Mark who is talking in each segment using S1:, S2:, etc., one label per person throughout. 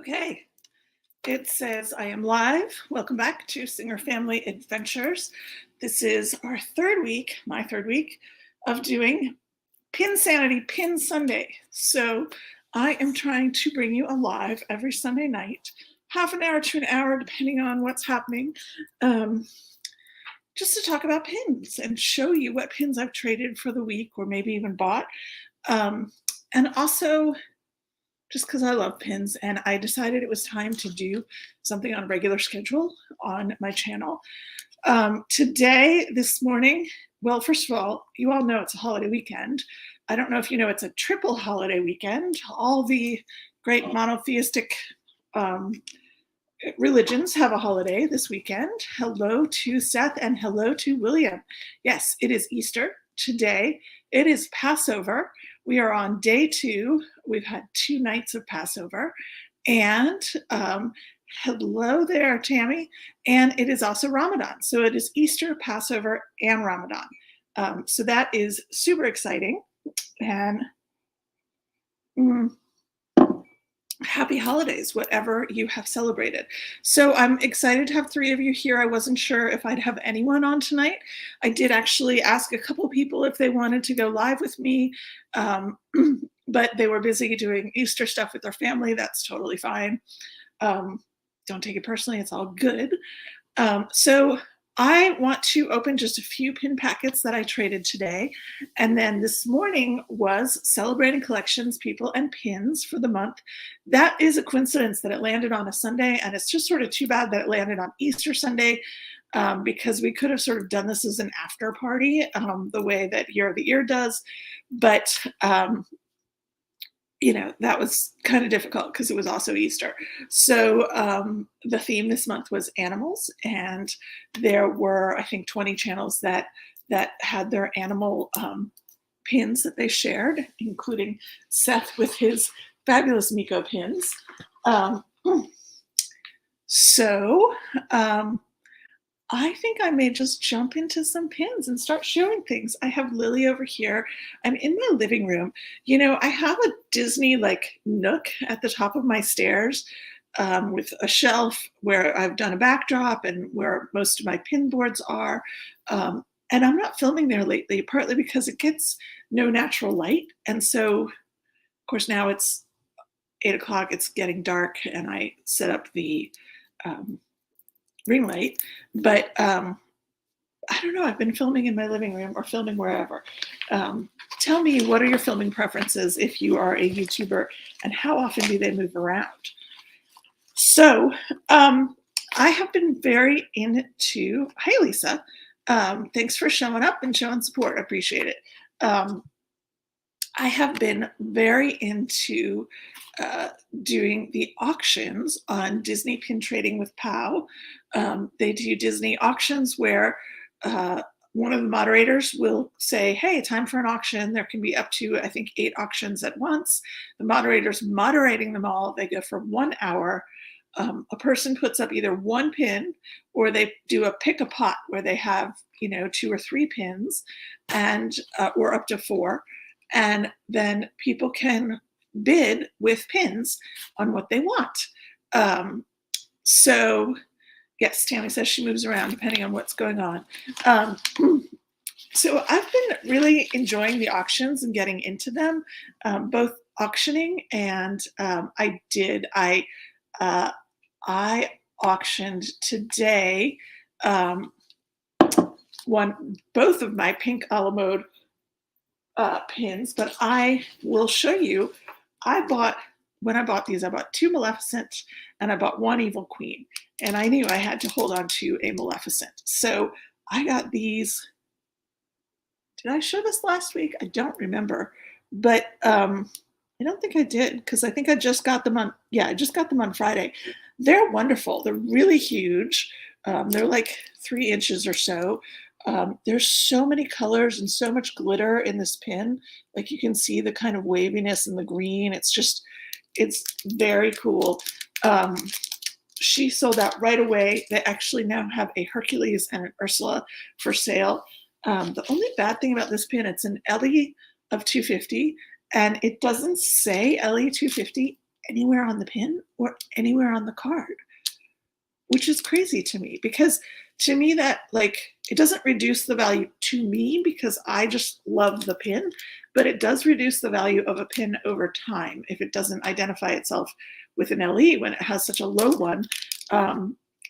S1: Okay, it says I am live. Welcome back to Singer Family Adventures. This is our my third week of doing Pin Sanity Pin Sunday. So I am trying to bring you alive every Sunday night, half an hour to an hour, depending on what's happening, just to talk about pins and show you what pins I've traded for the week or maybe even bought. And also, just because I love pins, and I decided it was time to do something on a regular schedule on my channel. This morning, well, first of all, you all know it's a holiday weekend. I don't know if you know it's a triple holiday weekend. All the great monotheistic religions have a holiday this weekend. Hello to Seth and hello to William. Yes, it is Easter today. It is Passover. We are on day 2. We've had 2 nights of Passover. And hello there, Tammy. And it is also Ramadan. So it is Easter, Passover, and Ramadan. So that is super exciting. And happy holidays, whatever you have celebrated. So I'm excited to have 3 of you here. I wasn't sure if I'd have anyone on tonight. I did actually ask a couple people if they wanted to go live with me, but they were busy doing Easter stuff with their family. That's totally fine. Don't take it personally. It's all good. So I want to open just a few pin packets that I traded today. And then this morning was Celebrating Collections, People and Pins for the month. That is a coincidence that it landed on a Sunday, and it's just sort of too bad that it landed on Easter Sunday, because we could have sort of done this as an after party, the way that Year of the Ear does. But that was kind of difficult because it was also Easter. So the theme this month was animals, and there were, I think, 20 channels that had their animal pins that they shared, including Seth with his fabulous Miko pins. I think I may just jump into some pins and start showing things. I have Lily over here. I'm in my living room. I have a Disney nook at the top of my stairs with a shelf where I've done a backdrop and where most of my pin boards are. And I'm not filming there lately, partly because it gets no natural light. And so, of course, now it's 8 o'clock, it's getting dark, and I set up the ring light, but I don't know, I've been filming in my living room or filming wherever. Tell me, what are your filming preferences if you are a YouTuber, and how often do they move around? So I have been very into, hi Lisa, thanks for showing up and showing support, I appreciate it. I have been very into doing the auctions on Disney Pin Trading with POW. They do Disney auctions where one of the moderators will say, hey, time for an auction. There can be up to, I think, 8 auctions at once. The moderator's moderating them all. They go for 1 hour. A person puts up either 1 pin, or they do a pick a pot where they have 2 or 3 pins, and or up to 4. And then people can bid with pins on what they want. So yes, Tammy says she moves around depending on what's going on. So I've been really enjoying the auctions and getting into them, both auctioning and I auctioned today both of my pink a la mode pins, but I will show you. When I bought these, I bought 2 Maleficent and I bought 1 Evil Queen, and I knew I had to hold on to a Maleficent. So I got these. Did I show this last week? I don't remember, but I don't think I did, because I think I just got them on. Yeah, I just got them on Friday. They're wonderful. They're really huge. They're like 3 inches or so. There's so many colors and so much glitter in this pin. Like, you can see the kind of waviness in the green. It's very cool. She sold out right away. They actually now have a Hercules and an Ursula for sale. The only bad thing about this pin, it's an Ellie of 250, and it doesn't say Ellie 250 anywhere on the pin or anywhere on the card, which is crazy to me, because to me that, like, it doesn't reduce the value to me because I just love the pin, but it does reduce the value of a pin over time if it doesn't identify itself with an LE when it has such a low one.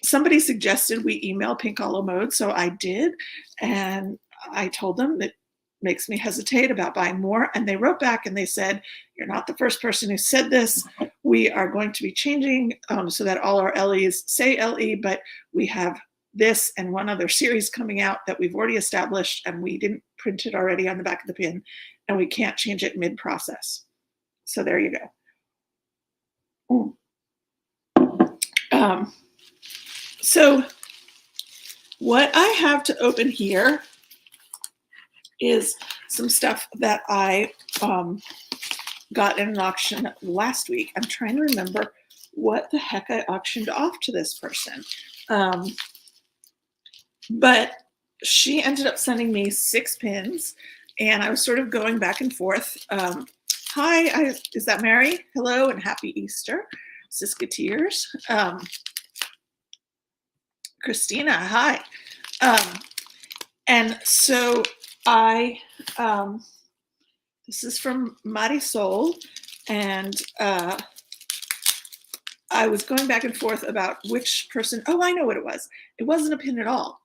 S1: Somebody suggested we email Pink Hollow Mode, so I did, and I told them it makes me hesitate about buying more, and they wrote back and they said, "You're not the first person who said this. We are going to be changing so that all our LEs say LE, but we have this and one other series coming out that we've already established, and we didn't print it already on the back of the pin, and we can't change it mid-process." So there you go. So what I have to open here is some stuff that I got in an auction last week. I'm trying to remember what the heck I auctioned off to this person. But she ended up sending me 6 pins, and I was sort of going back and forth. Hi, is that Mary? Hello and happy Easter, Siskateers. Christina, hi. And so this is from Marisol, and I was going back and forth about which person. Oh, I know what it was. It wasn't a pin at all.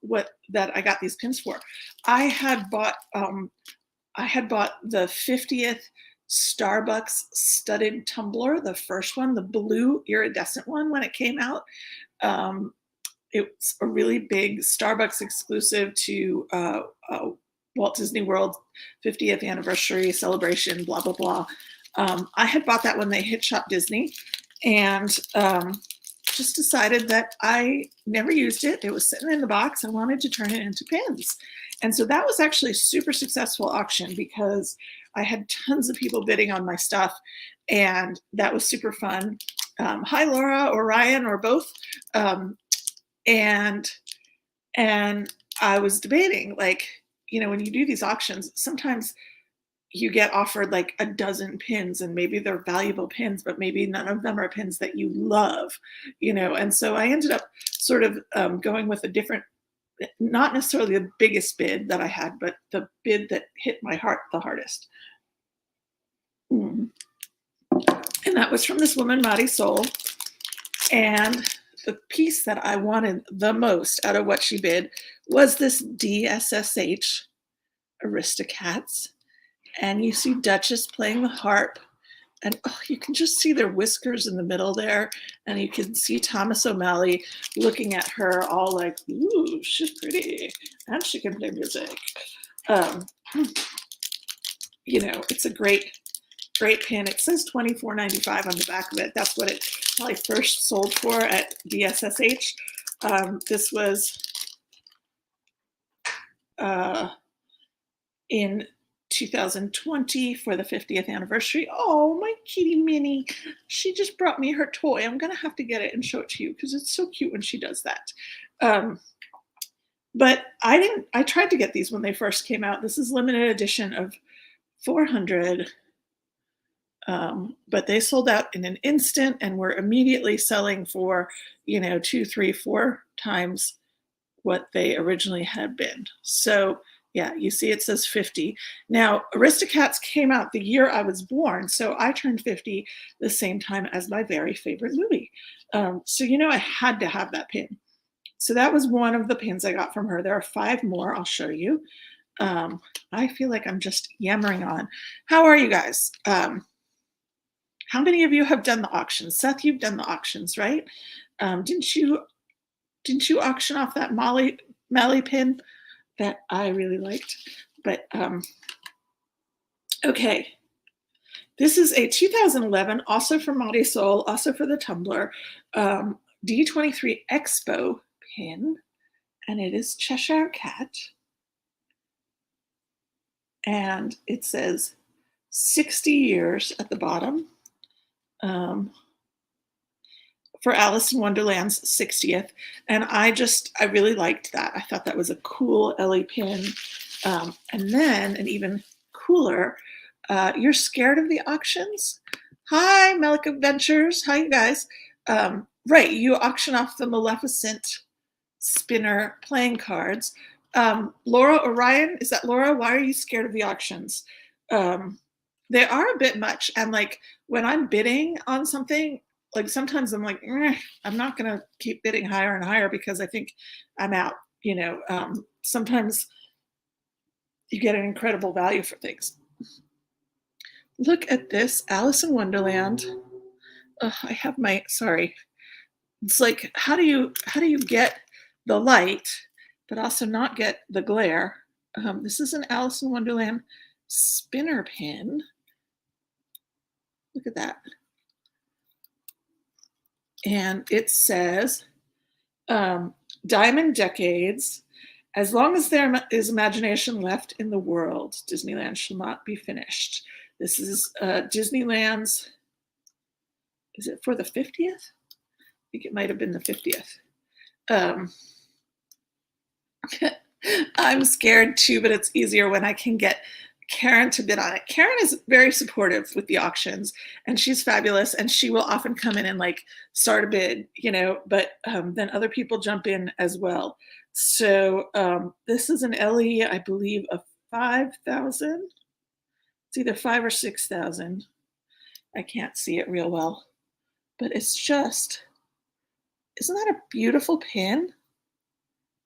S1: That I got these pins for. I had bought the 50th Starbucks studded tumbler, the first one, the blue iridescent one when it came out. It's a really big Starbucks exclusive to Walt Disney World 50th anniversary celebration, blah, blah, blah. I had bought that when they hit Shop Disney, and just decided that I never used it. It was sitting in the box. I wanted to turn it into pins. And so that was actually a super successful auction because I had tons of people bidding on my stuff, and that was super fun. Hi, Laura or Ryan or both. And I was debating, like, when you do these auctions, sometimes you get offered like a dozen pins, and maybe they're valuable pins, but maybe none of them are pins that you love, and so I ended up sort of going with a different, not necessarily the biggest bid that I had, but the bid that hit my heart the hardest. And that was from this woman, Marisol, and the piece that I wanted the most out of what she bid was this DSSH Aristocats. And you see Duchess playing the harp, and you can just see their whiskers in the middle there. And you can see Thomas O'Malley looking at her all like, ooh, she's pretty and she can play music. It's a great pin. It says $24.95 on the back of it. That's what it probably first sold for at DSSH. This was in 2020 for the 50th anniversary. Oh, my kitty Minnie. She just brought me her toy. I'm going to have to get it and show it to you because it's so cute when she does that. But I tried to get these when they first came out. This is limited edition of 400. But they sold out in an instant and were immediately selling for, 2, 3, 4 times what they originally had been. So yeah, you see it says 50. Now, Aristocats came out the year I was born, so I turned 50 the same time as my very favorite movie. So I had to have that pin. So that was one of the pins I got from her. There are 5 more. I'll show you. I feel like I'm just yammering on. How are you guys? How many of you have done the auctions? Seth, you've done the auctions, right? Didn't you auction off that Mally pin that I really liked? But okay. This is a 2011, also from Marisol, also for the tumbler, D23 Expo pin, and it is Cheshire Cat. And it says 60 years at the bottom. For Alice in Wonderland's 60th. And I really liked that. I thought that was a cool LE pin. And then, an even cooler, you're scared of the auctions? Hi, Melic Adventures. Hi, you guys. Right, you auction off the Maleficent spinner playing cards. Laura Orion, is that Laura? Why are you scared of the auctions? Um, they are a bit much. And like when I'm bidding on something, like sometimes I'm like, I'm not going to keep bidding higher and higher because I think I'm out. Sometimes you get an incredible value for things. Look at this, Alice in Wonderland. I have my, sorry. It's like, how do you get the light, but also not get the glare? This is an Alice in Wonderland spinner pin. Look at that. And it says, Diamond Decades. As long as there is imagination left in the world, Disneyland shall not be finished. This is Disneyland's, is it for the 50th? I think it might have been the 50th. I'm scared too, but it's easier when I can get Karen to bid on it. Karen is very supportive with the auctions and she's fabulous and she will often come in and like start a bid, but then other people jump in as well. So this is an LE, I believe, of 5,000. It's either 5 or 6,000. I can't see it real well, but it's just, isn't that a beautiful pin?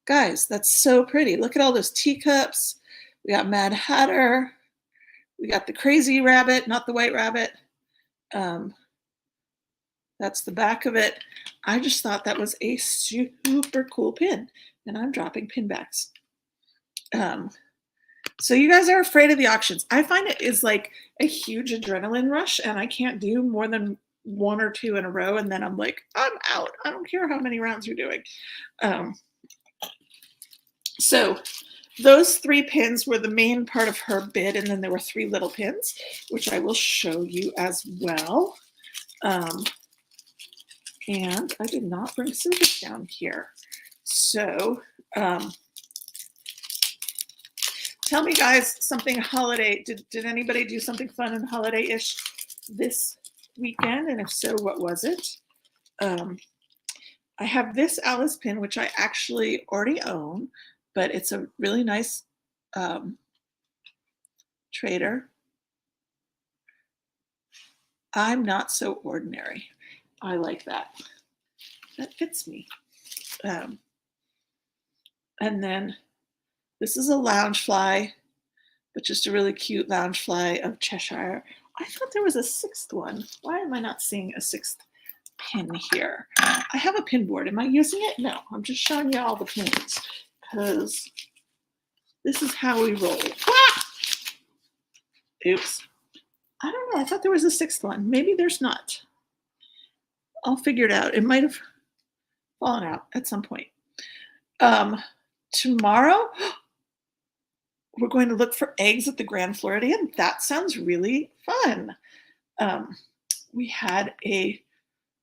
S1: Guys, that's so pretty. Look at all those teacups. We got Mad Hatter. We got the crazy rabbit, not the white rabbit. That's the back of it. I just thought that was a super cool pin. And I'm dropping pin backs. So you guys are afraid of the auctions. I find it is like a huge adrenaline rush and I can't do more than 1 or 2 in a row. And then I'm like, I'm out. I don't care how many rounds you're doing. So those 3 pins were the main part of her bid, and then there were 3 little pins, which I will show you as well. And I did not bring scissors down here. So tell me, guys, something holiday. Did anybody do something fun and holiday-ish this weekend? And if so, what was it? I have this Alice pin, which I actually already own, but it's a really nice trader. I'm not so ordinary. I like that. That fits me. And then this is a lounge fly, but just a really cute lounge fly of Cheshire. I thought there was a 6th one. Why am I not seeing a 6th pin here? I have a pin board. Am I using it? No, I'm just showing you all the pins because this is how we roll. Ah! Oops. I don't know. I thought there was a 6th one. Maybe there's not. I'll figure it out. It might have fallen out at some point. Tomorrow, we're going to look for eggs at the Grand Floridian. That sounds really fun. We had a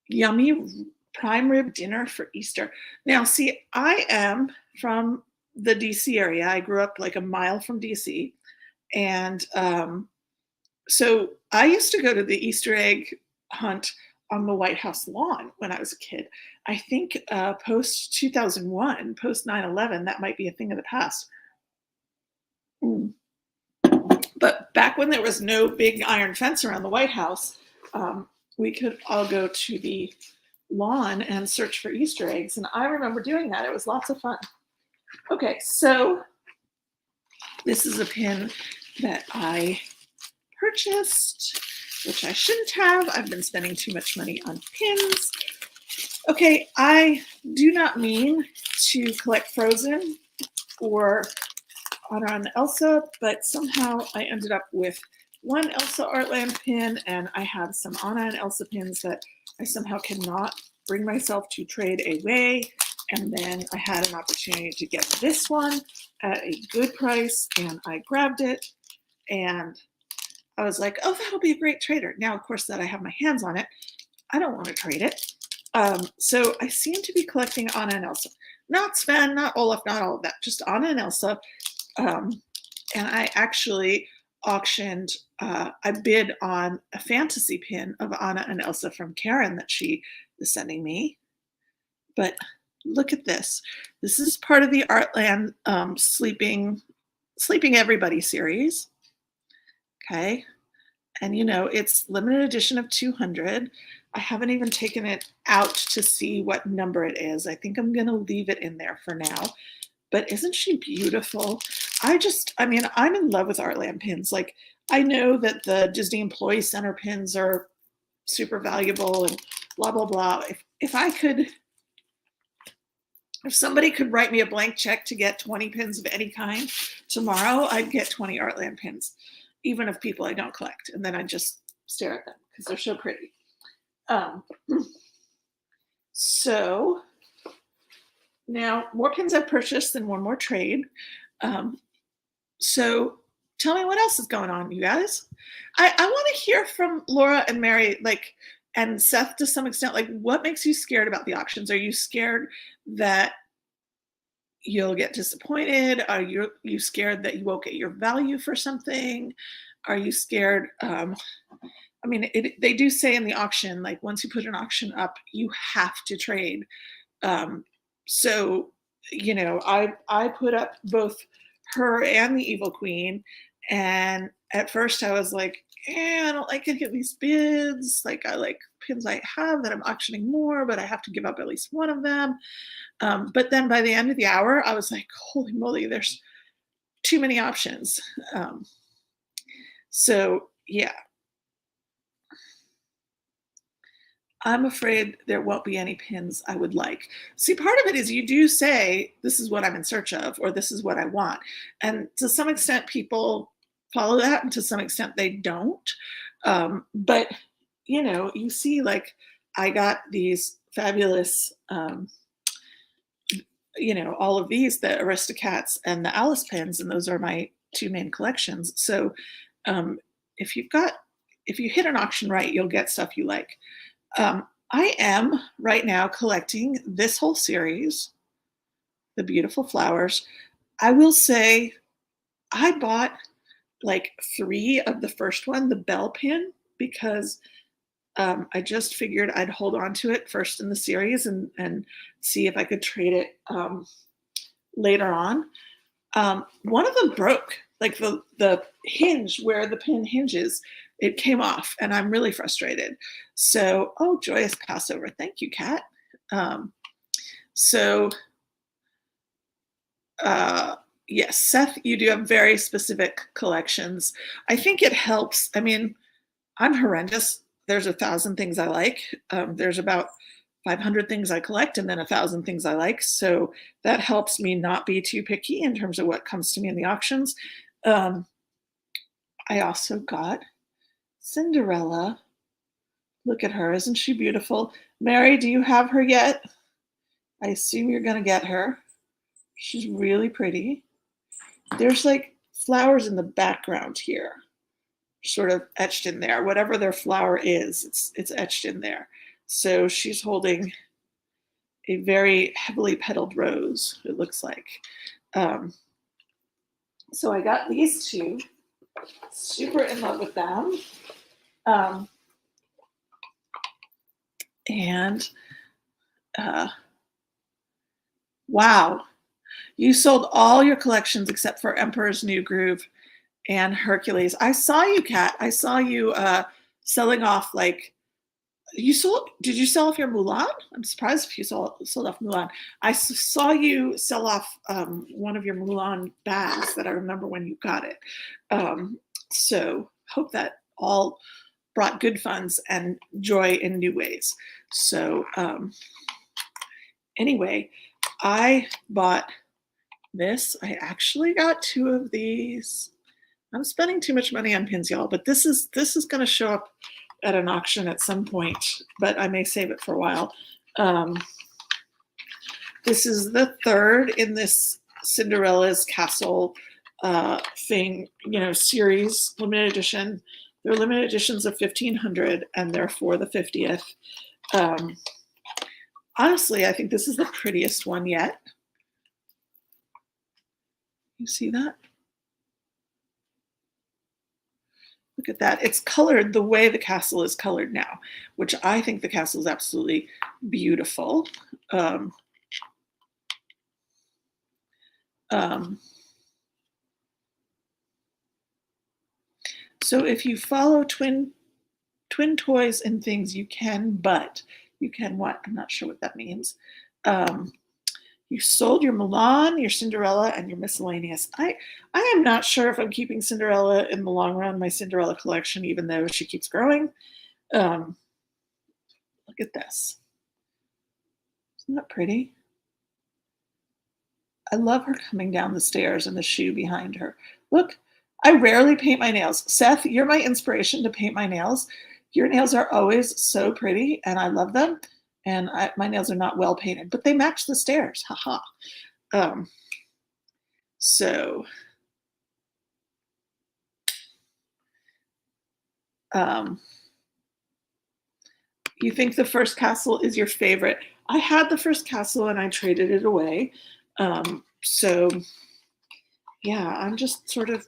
S1: yummy prime rib dinner for Easter. Now, see, I am from the DC area. I grew up like a mile from DC. And so I used to go to the Easter egg hunt on the White House lawn when I was a kid. I think post 2001, post 9/11, that might be a thing of the past. But back when there was no big iron fence around the White House, we could all go to the lawn and search for Easter eggs. And I remember doing that. It was lots of fun. Okay, so this is a pin that I purchased, which I shouldn't have. I've been spending too much money on pins. Okay, I do not mean to collect Frozen or Anna and Elsa, but somehow I ended up with one Elsa Artland pin, and I have some Anna and Elsa pins that I somehow cannot bring myself to trade away. And then I had an opportunity to get this one at a good price, and I grabbed it, and I was like, oh, that'll be a great trader. Now, of course, that I have my hands on it, I don't want to trade it. So I seem to be collecting Anna and Elsa. Not Sven, not Olaf, not all of that, just Anna and Elsa. And I actually auctioned I bid on a fantasy pin of Anna and Elsa from Karen that she is sending me. But look at this. This is part of the Artland Sleeping Everybody series. Okay. And it's limited edition of 200. I haven't even taken it out to see what number it is. I think I'm going to leave it in there for now. But isn't she beautiful? I'm in love with Artland pins. Like, I know that the Disney Employee Center pins are super valuable and blah, blah, blah. If somebody could write me a blank check to get 20 pins of any kind tomorrow, I'd get 20 Artland pins, even of people I don't collect. And then I'd just stare at them because they're so pretty. So now more pins I've purchased and one more trade. So tell me what else is going on, you guys. I want to hear from Laura and Mary, and Seth to some extent, what makes you scared about the auctions? Are you scared that you'll get disappointed? Are you scared that you won't get your value for something? Are you scared? They do say in the auction, once you put an auction up, you have to trade. So, I put up both her and the Evil Queen. And at first I was like, I don't like any of these bids. I like pins I have that I'm auctioning more, but I have to give up at least one of them. But then by the end of the hour, I was like, holy moly, there's too many options. So yeah, I'm afraid there won't be any pins I would like. See, part of it is you do say, this is what I'm in search of, or this is what I want. And to some extent, people follow that, and to some extent, they don't. But, you see, I got these fabulous, all of these, the Aristocats and the Alice pins, and those are my two main collections. So if you hit an auction right, you'll get stuff you like. I am right now collecting this whole series, the beautiful flowers. I will say I bought 3 of the first one, the bell pin, because I just figured I'd hold on to it first in the series and see if I could trade it later on. One of them broke, the hinge where the pin hinges, it came off, and I'm really frustrated. So, joyous Passover. Thank you, Cat. Yes, Seth, you do have very specific collections. I think it helps. I'm horrendous. There's 1,000 things I like. There's about 500 things I collect, and then 1,000 things I like. So that helps me not be too picky in terms of what comes to me in the auctions. I also got Cinderella. Look at her. Isn't she beautiful? Mary, do you have her yet? I assume you're going to get her. She's really pretty. There's flowers in the background here, sort of etched in there. Whatever their flower is, it's etched in there. So she's holding a very heavily petaled rose, it looks like. So I got these two. Super in love with them. Wow, you sold all your collections except for Emperor's New Groove and Hercules. I saw you, Kat. I saw you selling off did you sell off your Mulan? I'm surprised if you sold off Mulan. I saw you sell off one of your Mulan bags that I remember when you got it. So hope that all brought good funds and joy in new ways. So anyway, I bought this. I actually got 2 of these. I'm spending too much money on pins, y'all, but this is going to show up at an auction at some point, but I may save it for a while. This is the 3rd in this Cinderella's Castle series, limited edition. They're limited editions of 1,500, and they're for the 50th. Honestly, I think this is the prettiest one yet. You see that? Look at that. It's colored the way the castle is colored now, which I think the castle is absolutely beautiful. Um, um, so if you follow twin toys and things, you can, but you can what? I'm not sure what that means. You sold your Milan, your Cinderella, and your miscellaneous. I am not sure if I'm keeping Cinderella in the long run, my Cinderella collection, even though she keeps growing. Um, Look at this. Isn't that pretty? I love her coming down the stairs and the shoe behind her. Look, I rarely paint my nails. Seth, you're my inspiration to paint my nails. Your nails are always so pretty, and I love them. And my nails are not well painted, but they match the stairs. Haha. Um, so, um, you think the first castle is your favorite? I had the first castle and I traded it away. So, yeah, I'm just sort of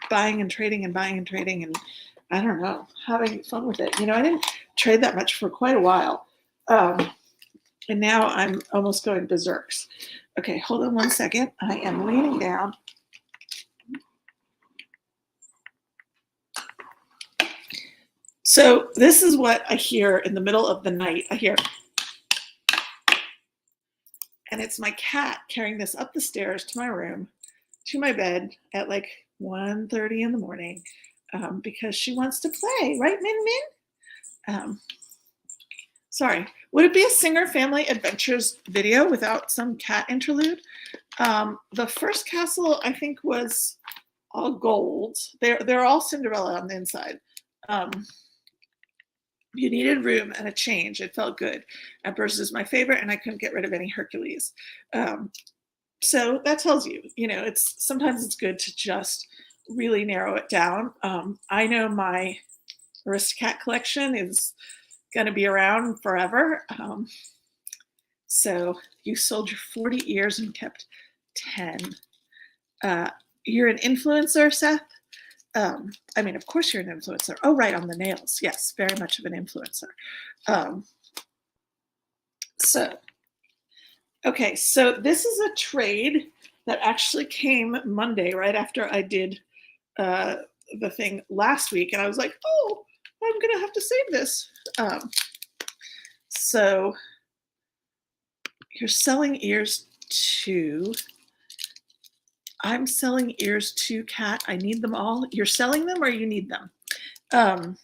S1: buying and trading and buying and trading and I don't know, having fun with it. You know, I didn't trade that much for quite a while. And now I'm almost going berserks. Okay, hold on one second. I am leaning down. So this is what I hear in the middle of the night. I hear, and it's my cat carrying this up the stairs to my room, to my bed at like 1:30 in the morning because she wants to play, right, Min Min? Sorry, would it be a Singer Family Adventures video without some cat interlude? The first castle, I think, was all gold. They're all Cinderella on the inside. You needed room and a change. It felt good. Empress is my favorite, and I couldn't get rid of any Hercules. So that tells you, you know, sometimes it's good to just really narrow it down. I know my Aristocrat collection is going to be around forever. So you sold your 40 ears and kept 10. You're an influencer, Seth? I mean, of course you're an influencer. Oh, right, on the nails. Yes, very much of an influencer. Okay, so this is a trade that actually came Monday, right after I did the thing last week. And I was like, oh, I'm going to have to save this. So you're selling ears to... I'm selling ears to Cat. I need them all. You're selling them or you need them? I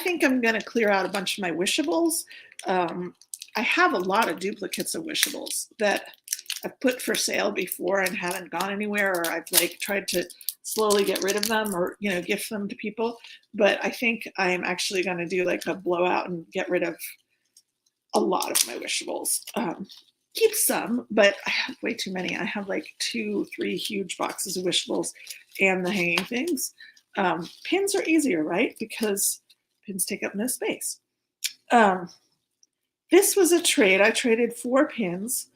S1: think I'm going to clear out a bunch of my wishables. I have a lot of duplicates of wishables that I've put for sale before and haven't gone anywhere, or I've like tried to slowly get rid of them or, you know, gift them to people. But I think I'm actually going to do like a blowout and get rid of a lot of my wishables. Keep some, but I have way too many. I have like 2-3 huge boxes of wishables and the hanging things. Pins are easier, right? Because pins take up no space. This was a trade. I traded 4 pins,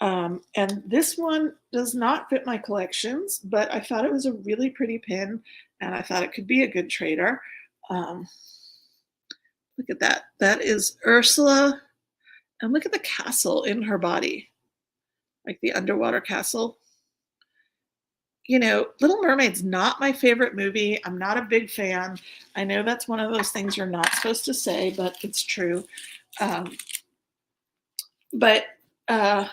S1: and this one does not fit my collections, but I thought it was a really pretty pin, and I thought it could be a good trader. Look at that. That is Ursula. And look at the castle in her body, like the underwater castle. You know, Little Mermaid's not my favorite movie. I'm not a big fan. I know that's one of those things you're not supposed to say, but it's true. But I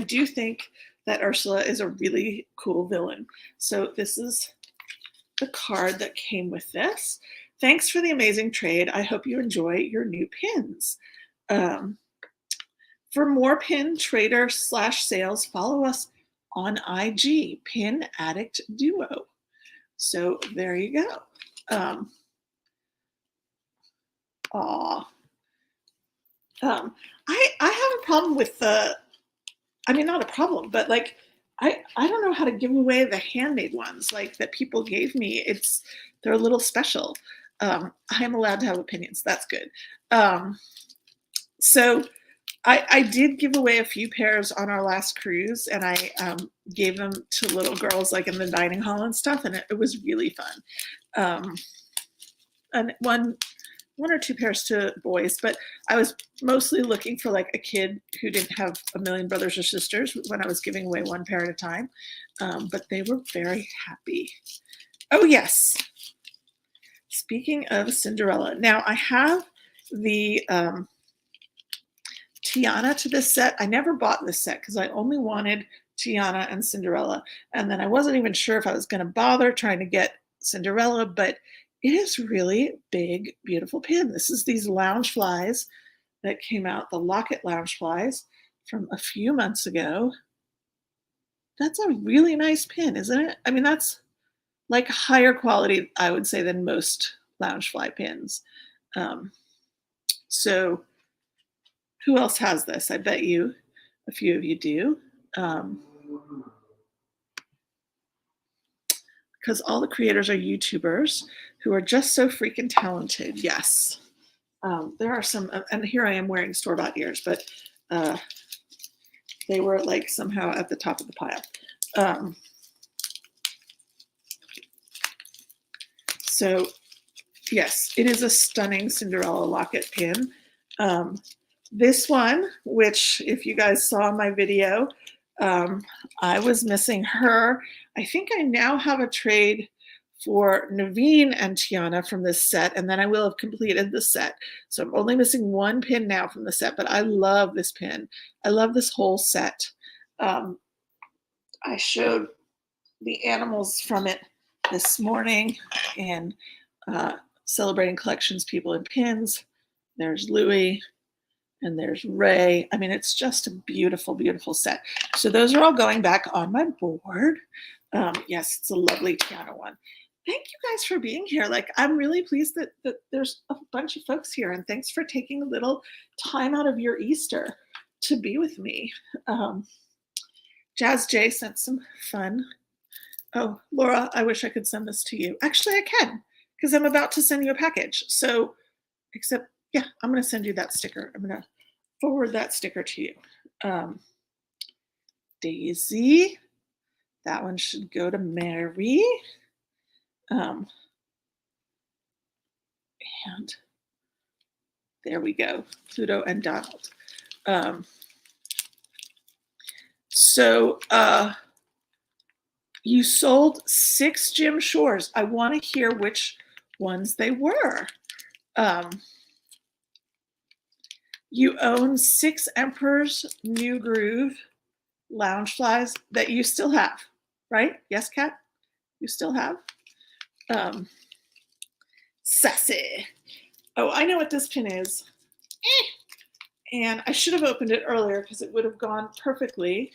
S1: do think that Ursula is a really cool villain. So this is the card that came with this. Thanks for the amazing trade. I hope you enjoy your new pins. For more pin trader / sales, follow us on IG, Pin Addict Duo. So there you go. I have a problem with I mean, not a problem, but like, I don't know how to give away the handmade ones like that people gave me. They're a little special. I'm allowed to have opinions. That's good. So I did give away a few pairs on our last cruise, and I gave them to little girls like in the dining hall and stuff, and it was really fun. Um, and one or two pairs to boys, but I was mostly looking for like a kid who didn't have a million brothers or sisters when I was giving away one pair at a time. But they were very happy. Oh yes. Speaking of Cinderella, now I have the Tiana to this set. I never bought this set because I only wanted Tiana and Cinderella. And then I wasn't even sure if I was going to bother trying to get Cinderella, but it is really big, beautiful pin. This is these lounge flies that came out, the Locket lounge flies from a few months ago. That's a really nice pin, isn't it? I mean, that's like higher quality, I would say, than most lounge fly pins. So who else has this? I bet you a few of you do. Because all the creators are YouTubers who are just so freaking talented. Yes. There are some, and here I am wearing store-bought ears, but they were like somehow at the top of the pile. So yes, it is a stunning Cinderella locket pin. This one, which if you guys saw my video, I was missing her. I think I now have a trade for Naveen and Tiana from this set, and then I will have completed the set. So I'm only missing one pin now from the set, but I love this pin. I love this whole set. I showed the animals from it this morning in Celebrating Collections People and Pins. There's Louie and there's Ray. I mean, it's just a beautiful, beautiful set. So those are all going back on my board. Yes, it's a lovely Tiana one. Thank you guys for being here. Like, I'm really pleased that there's a bunch of folks here, and thanks for taking a little time out of your Easter to be with me. Jazz J sent some fun. Oh, Laura, I wish I could send this to you. Actually, I can, because I'm about to send you a package. So, except, yeah, I'm going to send you that sticker. I'm going to forward that sticker to you. Daisy, that one should go to Mary. And there we go, Pluto and Donald. So you sold 6 Jim Shores. I want to hear which ones they were. You own 6 Emperor's New Groove lounge flies that you still have, right? Yes, Kat? You still have? Sassy. Oh, I know what this pin is. And I should have opened it earlier because it would have gone perfectly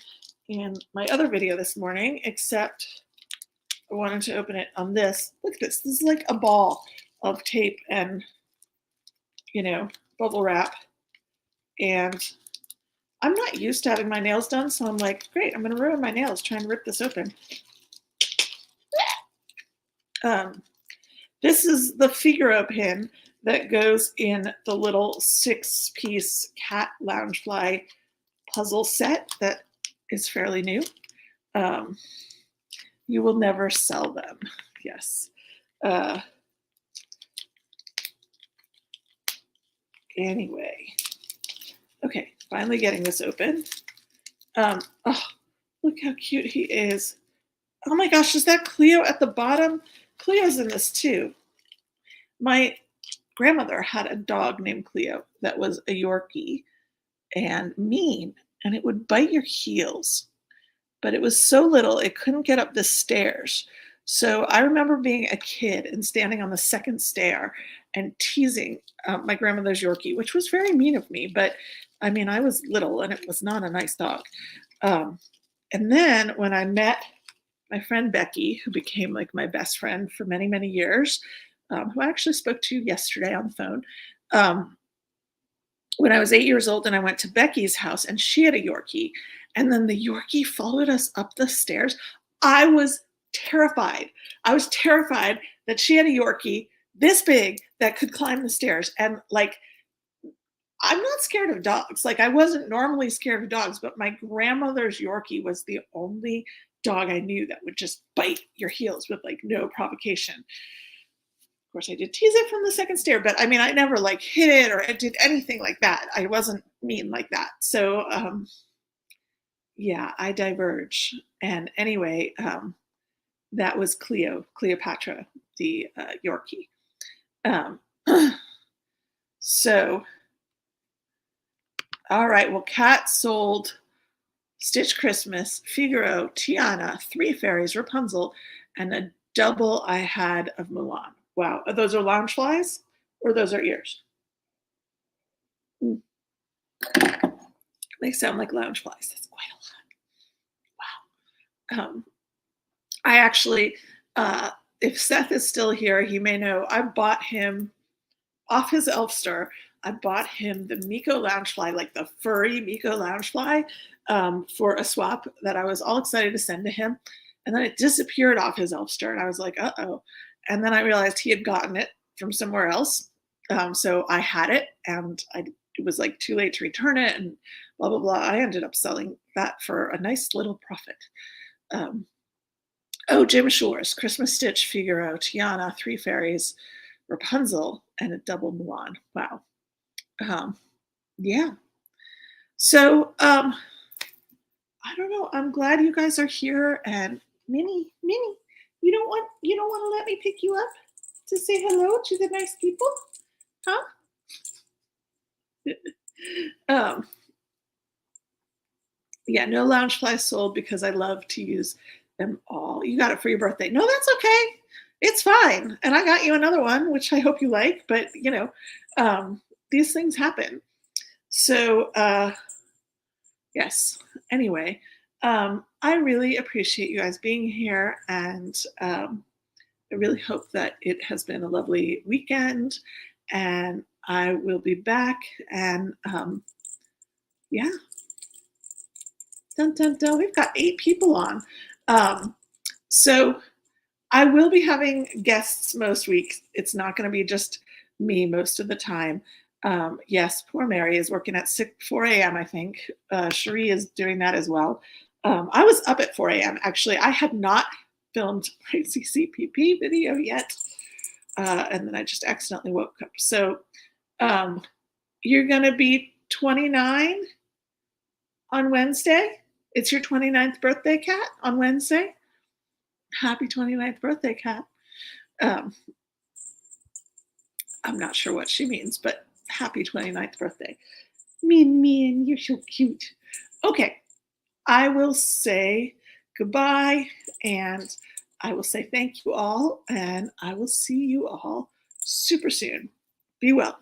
S1: in my other video this morning, except I wanted to open it on this. Look at this. This is like a ball of tape and, you know, bubble wrap. And I'm not used to having my nails done, so I'm like, great, I'm going to ruin my nails trying to rip this open. This is the Figaro pin that goes in the little 6-piece cat loungefly puzzle set that is fairly new. You will never sell them. Yes. Anyway. Okay, finally getting this open. Oh, look how cute he is. Oh my gosh, is that Cleo at the bottom? Cleo's in this too. My grandmother had a dog named Cleo that was a Yorkie and mean, and it would bite your heels. But it was so little, it couldn't get up the stairs. So I remember being a kid and standing on the second stair and teasing my grandmother's Yorkie, which was very mean of me. But I mean, I was little and it was not a nice dog. And then when I met my friend Becky, who became like my best friend for many, many years, who I actually spoke to yesterday on the phone, when I was 8 years old and I went to Becky's house and she had a Yorkie, and then the Yorkie followed us up the stairs. I was terrified. I was terrified that she had a Yorkie this big that could climb the stairs. And like, I'm not scared of dogs. Like, I wasn't normally scared of dogs, but my grandmother's Yorkie was the only dog I knew that would just bite your heels with, like, no provocation. Of course, I did tease it from the second stare, but I mean, I never, like, hit it or I did anything like that. I wasn't mean like that. So, yeah, I diverge. And anyway, that was Cleopatra, the, Yorkie. Um, so all right, well, Cat sold Stitch Christmas, Figaro, Tiana, Three Fairies, Rapunzel, and a double I had of Mulan. Wow. Those are lounge flies or those are ears? Mm, they sound like lounge flies. That's quite a lot. Wow. I actually, if Seth is still here, he may know I bought him off his Elfster. I bought him the Miko Loungefly, like the furry Miko Loungefly, for a swap that I was all excited to send to him. And then it disappeared off his Elfster, and I was like, uh-oh. And then I realized he had gotten it from somewhere else. So I had it, and it was like too late to return it, and blah, blah, blah. I ended up selling that for a nice little profit. Um, oh, Jim Shore's Christmas Stitch, Figaro, Tiana, Three Fairies, Rapunzel, and a double Mulan. Wow. Yeah. So I don't know. I'm glad you guys are here. And Minnie, you don't want to let me pick you up to say hello to the nice people, huh? um, yeah, no lounge flies sold because I love to use them all. You got it for your birthday. No, that's okay. It's fine. And I got you another one, which I hope you like. But these things happen. So yes. Anyway, I really appreciate you guys being here, and I really hope that it has been a lovely weekend. And I will be back. And yeah, dun dun dun. We've got 8 people on. So I will be having guests most weeks. It's not going to be just me most of the time. Yes, poor Mary is working at 4 a.m., I think. Cherie is doing that as well. I was up at 4 a.m. Actually, I had not filmed my CCPP video yet. And then I just accidentally woke up. So you're going to be 29 on Wednesday. It's your 29th birthday, Cat, on Wednesday. Happy 29th birthday, Cat. I'm not sure what she means, but happy 29th birthday. Mean, you're so cute. Okay, I will say goodbye, and I will say thank you all, and I will see you all super soon. Be well.